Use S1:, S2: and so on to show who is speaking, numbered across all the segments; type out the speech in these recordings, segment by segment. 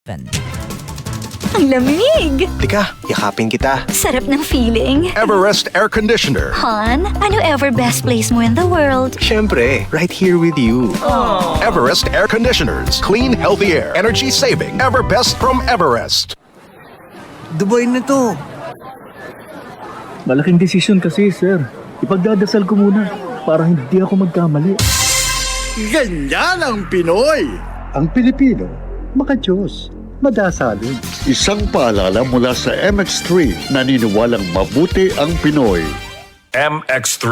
S1: Ang lamig!
S2: Tika, yakapin kita.
S1: Sarap ng feeling.
S3: Everest Air Conditioner.
S1: Han, ano ever best place mo in the world?
S2: Siyempre, right here with you.
S3: Everest Air Conditioners. Clean, healthy air. Energy saving. Ever best from Everest.
S2: Dubai na to.
S4: Malaking desisyon kasi, sir. Ipagdadasal ko muna para hindi ako magkamali.
S5: Ganyan ang Pinoy!
S6: Ang Pilipino, makajos, madasalin.
S7: Isang paalala mula sa MX3, naniniwalang mabuti ang Pinoy.
S8: MX3.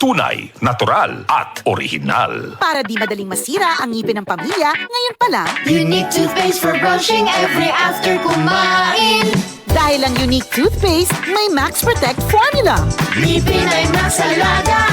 S8: Tunay, natural, at original.
S9: Para di madaling masira ang ngipin ng pamilya, ngayon pa lang,
S10: Unique toothpaste for brushing every after kumain.
S9: dahil ang unique toothpaste, may Max Protect formula.
S10: Ngipin ay Max Alaga,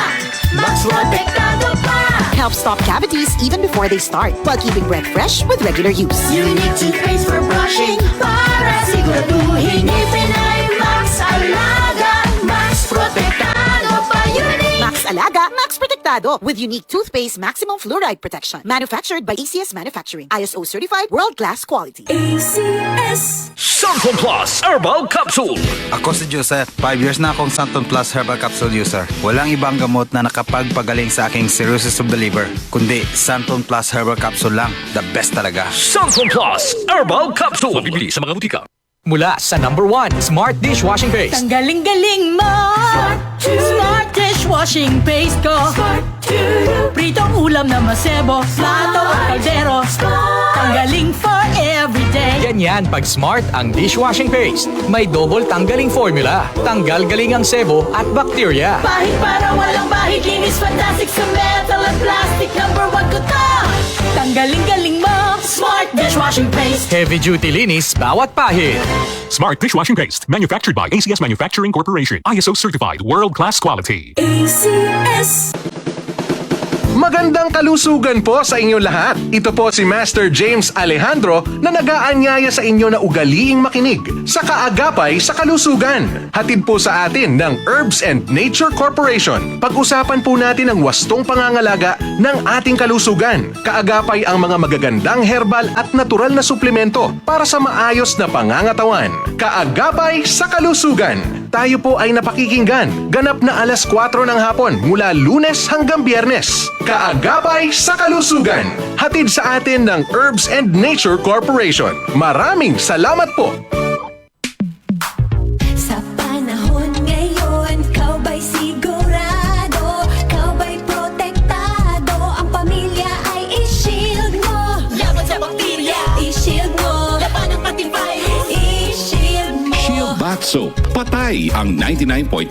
S10: Max Protektado pa.
S9: Helps stop cavities even before they start, while keeping breath fresh with regular use.
S10: Unique toothpaste for brushing, para siguraduhin ngipin ay Max Alaga, Max Protektado pa. Unique
S9: Max Alaga, Max Protectado, with unique toothpaste maximum fluoride protection. Manufactured by ACS Manufacturing. ISO certified, world-class quality.
S10: ACS.
S8: Santon Plus Herbal Capsule.
S11: Ako si Joseph. 5 years na akong Santon Plus Herbal Capsule user. Walang ibang gamot na nakapagpagaling sa aking cirrhosis of the liver, kundi Santon Plus Herbal Capsule lang. The best talaga.
S8: Santon Plus Herbal Capsule. Mabibili sa mga butika.
S12: Mula sa #1 Smart Dishwashing Paste.
S10: Ang galing-galing mo! Smart dishwashing paste ko. Pritong ulam na masebo, plato at kaldero. Tanggaling for everyday.
S12: Ganyan pag Smart ang dishwashing paste. May double tanggaling formula. Tanggal galing ang sebo at bakterya.
S10: Bahid para walang bahid, linis fantastic sa metal at plastic. #1 ko to. Tanggaling-galing mo, Smart dishwashing paste.
S12: Heavy duty linis bawat pahid.
S3: Smart Dishwashing Paste. Manufactured by ACS Manufacturing Corporation. ISO certified. World-class quality.
S10: ACS.
S2: Magandang kalusugan po sa inyo lahat. Ito po si Master James Alejandro na nag-aanyaya sa inyo na ugaliing makinig sa kaagapay sa kalusugan. Hatid po sa atin ng Herbs and Nature Corporation. Pag-usapan po natin ang wastong pangangalaga ng ating kalusugan. Kaagapay ang mga magagandang herbal at natural na suplemento para sa maayos na pangangatawan. Kaagapay sa kalusugan. Tayo po ay napakikinggan. Ganap na alas 4 ng hapon mula Lunes hanggang Biyernes. Kaagapay sa kalusugan. Hatid sa atin ng Herbs and Nature Corporation. Maraming salamat po.
S10: Sa panahon ngayon, kau ba'y sigurado? Kau ba'y protektado? Ang pamilya ay i-shield mo. Laban sa bakterya, i-shield mo. Laban ng pating virus, i-shield mo.
S13: Shield Bath Soap. Patay ang 99.9%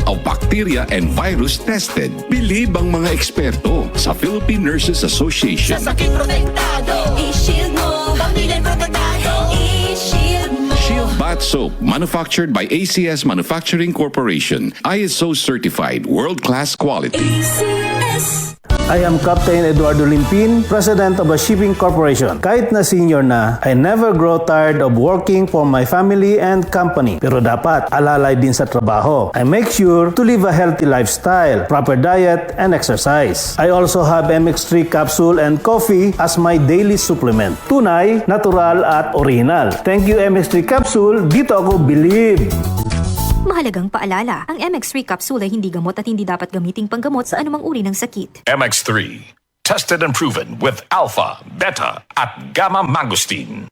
S13: of bacteria and virus tested. Bilib ang mga eksperto sa Philippine Nurses Association.
S10: Sa sakit protektado, i-shield mo. Pamilya protektado, i-shield mo.
S13: Shield Bath Soap, manufactured by ACS Manufacturing Corporation. ISO certified, world-class quality.
S10: ACS.
S4: I am Captain Eduardo Limpin, President of a Shipping Corporation. Kahit na senior na, I never grow tired of working for my family and company. Pero dapat alalay din sa trabaho. I make sure to live a healthy lifestyle, proper diet, and exercise. I also have MX3 capsule and coffee as my daily supplement. Tunay, natural, at original. Thank you MX3 capsule. Dito ako believe.
S1: Mahalagang paalala, ang MX3 capsule ay hindi gamot at hindi dapat gamiting panggamot sa anumang uri ng sakit.
S8: MX3. Tested and proven with alpha, beta, at gamma mangosteen.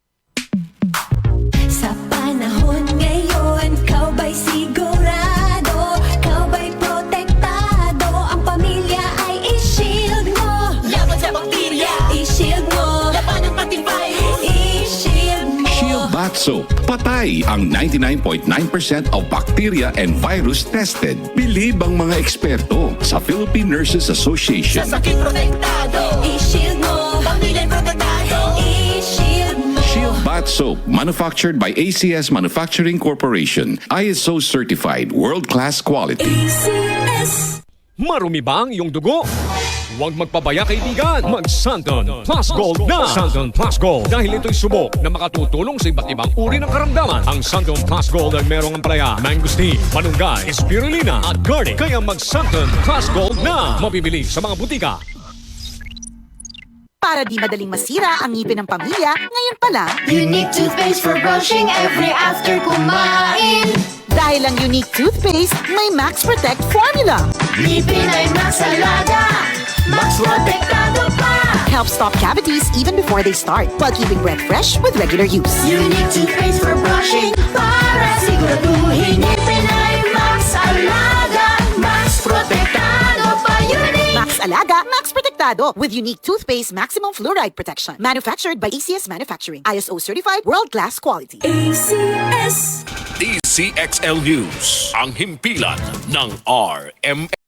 S10: Sa panahon ngayon, kau ba'y sigurado? Kau ba'y protektado? Ang pamilya ay i-shield mo. Laban sa bakterya, i-shield mo. Laban ng pating virus, i-shield mo.
S13: Shield Bath Soap. Patay ang 99.9% of bacteria and virus tested. Bilib ang mga eksperto sa Philippine Nurses Association.
S10: Sa sakit protektado, i-shield mo. Pamilya protektado, i-shield mo.
S13: Shield Bath Soap, manufactured by ACS Manufacturing Corporation. ISO certified, world-class quality.
S10: ACS.
S14: Marumi ba ang iyong dugo? Huwag magpabaya kaibigan, mag-Santon Plus Gold na! Santon Plus Gold dahil ito'y subok na makatutulong sa iba't ibang uri ng karamdaman. Ang Santon Plus Gold ay merong ampalaya, mangosteen, malunggay, spirulina at garlic. Kaya mag-Santon Plus Gold na! Mabibili sa mga butika.
S9: Para di madaling masira ang ngipin ng pamilya, ngayon pa lang,
S10: Unique toothpaste for brushing every after kumain.
S9: dahil ang Unique toothpaste may Max Protect formula.
S10: Ngipin ay Max Alaga, Max Protektado pa.
S9: Helps stop cavities even before they start, while keeping breath fresh with regular use.
S10: Unique toothpaste for brushing para siguraduhin ngipin ay Max Alaga, Max Protektado pa. Unique.
S9: Max Alaga, Max Protectado with Unique toothpaste maximum fluoride protection. Manufactured by ACS Manufacturing. ISO certified world-class quality.
S10: ACS.
S8: DCXL News, ang himpilan ng RMN.